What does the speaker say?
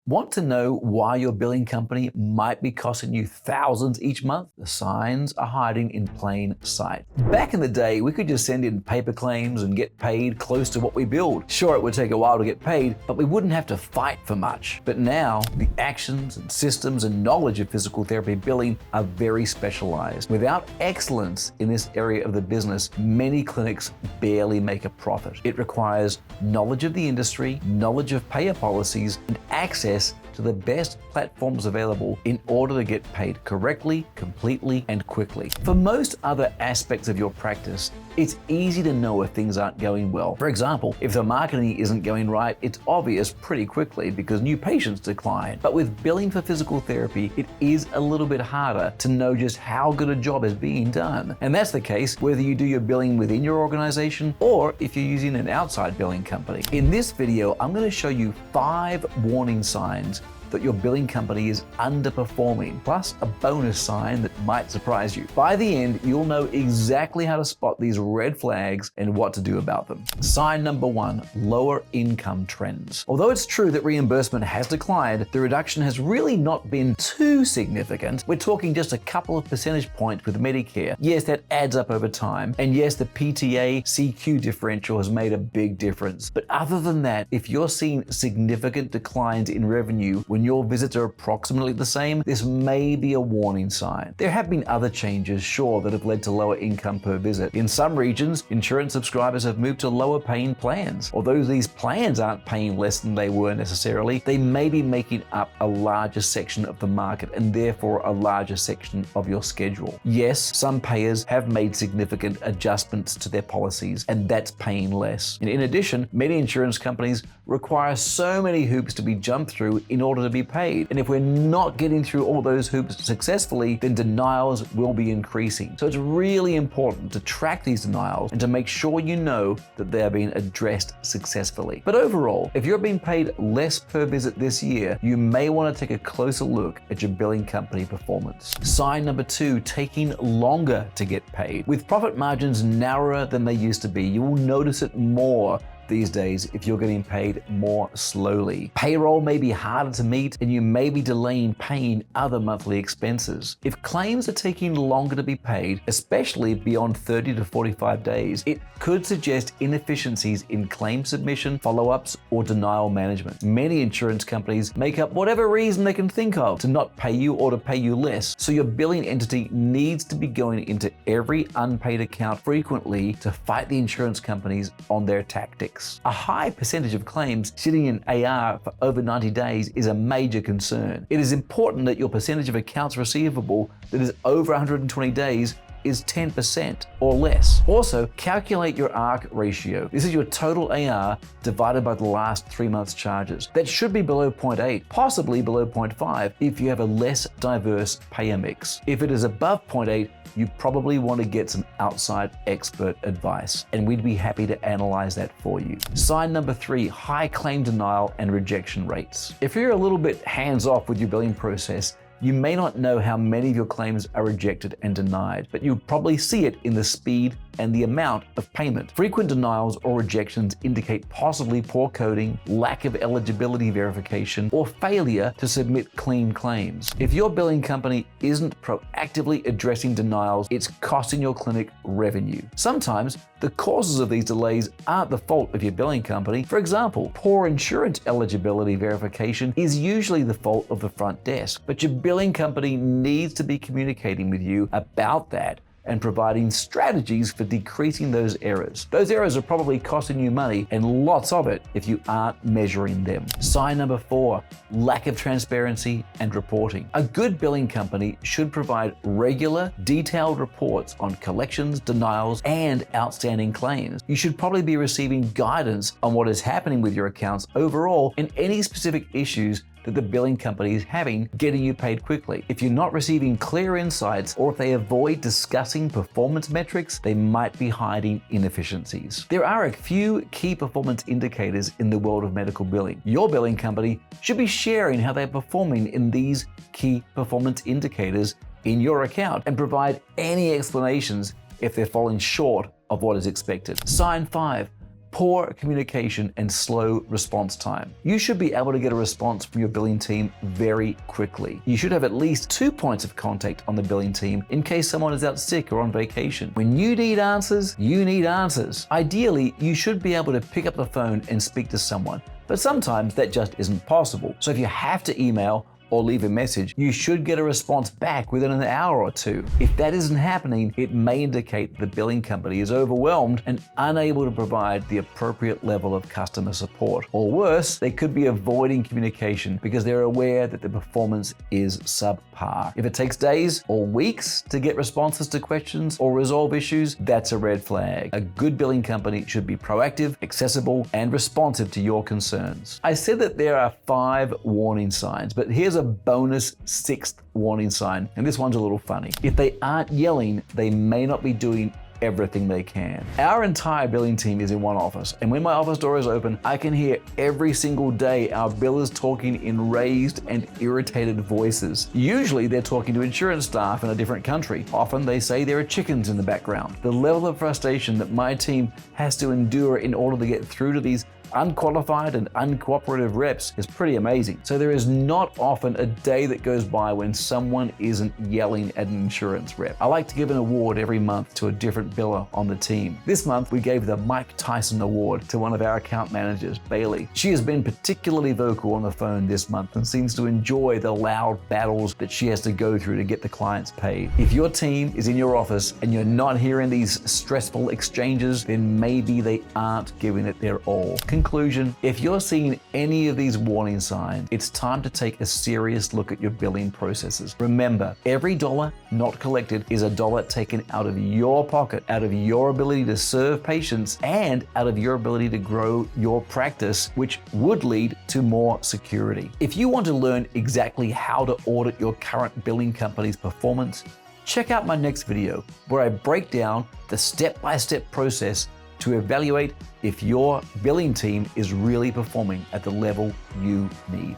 Want to know why your billing company might be costing you thousands each month? The signs are hiding in plain sight. Back in the day, we could just send in paper claims and get paid close to what we billed. Sure, it would take a while to get paid, but we wouldn't have to fight for much. But now, the actions and systems and knowledge of physical therapy billing are very specialized. Without excellence in this area of the business, many clinics barely make a profit. It requires knowledge of the industry, knowledge of payer policies, and access to the best platforms available in order to get paid correctly, completely, and quickly. For most other aspects of your practice, it's easy to know if things aren't going well. For example, if the marketing isn't going right, it's obvious pretty quickly because new patients decline. But with billing for physical therapy, it is a little bit harder to know just how good a job is being done. And that's the case whether you do your billing within your organization or if you're using an outside billing company. In this video, I'm going to show you 5 warning signs that your billing company is underperforming, plus a bonus sign that might surprise you. By the end, you'll know exactly how to spot these red flags and what to do about them. Sign number 1, lower income trends. Although it's true that reimbursement has declined, the reduction has really not been too significant. We're talking just a couple of percentage points with Medicare. Yes, that adds up over time. And yes, the PTA CQ differential has made a big difference. But other than that, if you're seeing significant declines in revenue when your visits are approximately the same, this may be a warning sign. There have been other changes, sure, that have led to lower income per visit. In some regions, insurance subscribers have moved to lower paying plans. Although these plans aren't paying less than they were necessarily, they may be making up a larger section of the market and therefore a larger section of your schedule. Yes, some payers have made significant adjustments to their policies, and that's paying less. And in addition, many insurance companies require so many hoops to be jumped through in order to be paid. And if we're not getting through all those hoops successfully, then denials will be increasing. So it's really important to track these denials and to make sure you know that they are being addressed successfully. But overall, if you're being paid less per visit this year, you may want to take a closer look at your billing company performance. Sign number 2, taking longer to get paid. With profit margins narrower than they used to be, you will notice it more these days if you're getting paid more slowly. Payroll may be harder to meet and you may be delaying paying other monthly expenses. If claims are taking longer to be paid, especially beyond 30 to 45 days, it could suggest inefficiencies in claim submission, follow-ups, or denial management. Many insurance companies make up whatever reason they can think of to not pay you or to pay you less. So your billing entity needs to be going into every unpaid account frequently to fight the insurance companies on their tactics. A high percentage of claims sitting in AR for over 90 days is a major concern. It is important that your percentage of accounts receivable that is over 120 days is 10% or less. Also, calculate your ARC ratio. This is your total AR divided by the last 3 months' charges. That should be below 0.8, possibly below 0.5 if you have a less diverse payer mix. If it is above 0.8, you probably want to get some outside expert advice, and we'd be happy to analyze that for you. Sign number 3, high claim denial and rejection rates. If you're a little bit hands-off with your billing process, you may not know how many of your claims are rejected and denied, but you'll probably see it in the speed and the amount of payment. Frequent denials or rejections indicate possibly poor coding, lack of eligibility verification, or failure to submit clean claims. If your billing company isn't proactively addressing denials, it's costing your clinic revenue. Sometimes the causes of these delays aren't the fault of your billing company. For example, poor insurance eligibility verification is usually the fault of the front desk, but your billing company needs to be communicating with you about that and providing strategies for decreasing those errors. Those errors are probably costing you money, and lots of it if you aren't measuring them. Sign number 4, lack of transparency and reporting. A good billing company should provide regular, detailed reports on collections, denials, and outstanding claims. You should probably be receiving guidance on what is happening with your accounts overall and any specific issues that the billing company is having getting you paid quickly. If you're not receiving clear insights, or if they avoid discussing performance metrics, they might be hiding inefficiencies. There are a few key performance indicators in the world of medical billing. Your billing company should be sharing how they're performing in these key performance indicators in your account and provide any explanations if they're falling short of what is expected. Sign 5. poor communication, and slow response time. You should be able to get a response from your billing team very quickly. You should have at least 2 points of contact on the billing team in case someone is out sick or on vacation. When you need answers, you need answers. Ideally, you should be able to pick up the phone and speak to someone, but sometimes that just isn't possible. So if you have to email or leave a message, you should get a response back within an hour or two. If that isn't happening, it may indicate the billing company is overwhelmed and unable to provide the appropriate level of customer support. Or worse, they could be avoiding communication because they're aware that the performance is subpar. If it takes days or weeks to get responses to questions or resolve issues, that's a red flag. A good billing company should be proactive, accessible, and responsive to your concerns. I said that there are 5 warning signs, but here's a bonus 6th warning sign, and this one's a little funny. If they aren't yelling, they may not be doing everything they can. Our entire billing team is in one office, and when my office door is open, I can hear every single day our billers talking in raised and irritated voices. Usually they're talking to insurance staff in a different country. Often they say there are chickens in the background. The level of frustration that my team has to endure in order to get through to these unqualified and uncooperative reps is pretty amazing. So there is not often a day that goes by when someone isn't yelling at an insurance rep. I like to give an award every month to a different biller on the team. This month we gave the Mike Tyson Award to one of our account managers, Bailey. She has been particularly vocal on the phone this month and seems to enjoy the loud battles that she has to go through to get the clients paid. If your team is in your office and you're not hearing these stressful exchanges, then maybe they aren't giving it their all. Conclusion, if you're seeing any of these warning signs, it's time to take a serious look at your billing processes. Remember, every dollar not collected is a dollar taken out of your pocket, out of your ability to serve patients, and out of your ability to grow your practice, which would lead to more security. If you want to learn exactly how to audit your current billing company's performance, check out my next video where I break down the step-by-step process to evaluate if your billing team is really performing at the level you need.